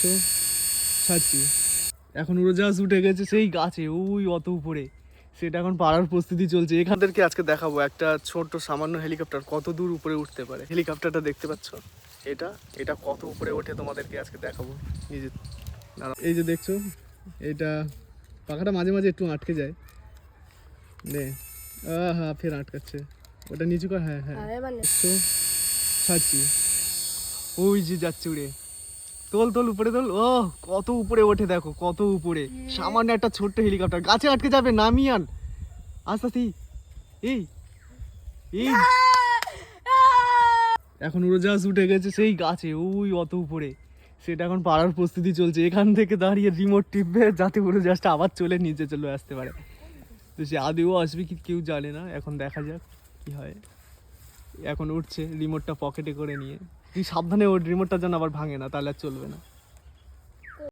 তো ছাড়ছি। এখন উড়োজাহাজ উঠে গেছে সেই গাছে ওই অত উপরে, সেটা এখন পাড়ার প্রস্তুতি চলছে। এখানদেরকে আজকে দেখাবো একটা ছোট্ট সামান্য হেলিকপ্টার কত দূর উপরে উঠতে পারে। হেলিকপ্টারটা দেখতে পাচ্ছ, এটা এটা কত উপরে ওঠে তোমাদেরকে আজকে দেখাবো। নিজে এই যে দেখছো, এটা পাখাটা মাঝে মাঝে একটু আটকে যায় নে। হ্যাঁ ফের আটকাচ্ছে, ওটা নিচু কর। হ্যাঁ হ্যাঁ তো ছাড়ছি। ওই যে যাচ্ছে উড়ে, তোল তোল উপরে তোল। ও কত উপরে ওঠে দেখো, কত উপরে। সামান্য একটা ছোট্ট হেলিকপ্টার গাছে আটকে যাবে, নামিয়ে আন আস্তে আস্তে। এই এই এখন উড়োজাহাজ উঠে গেছে সেই গাছে ওই অত উপরে, সেটা এখন পাড়ার প্রস্তুতি চলছে। এখান থেকে দাঁড়িয়ে রিমোট টিপবে যাতে উড়োজাহাজটা আবার চলে নিচে চলে আসতে পারে। তো সে আদেও আসবে কি কেউ জানে না, এখন দেখা যাক কি হয়। এখন উঠছে রিমোটটা পকেটে করে নিয়ে। তুই সাবধানে ওর, রিমোটটা যেন আবার ভাঙে না, তাহলে আর চলবে না।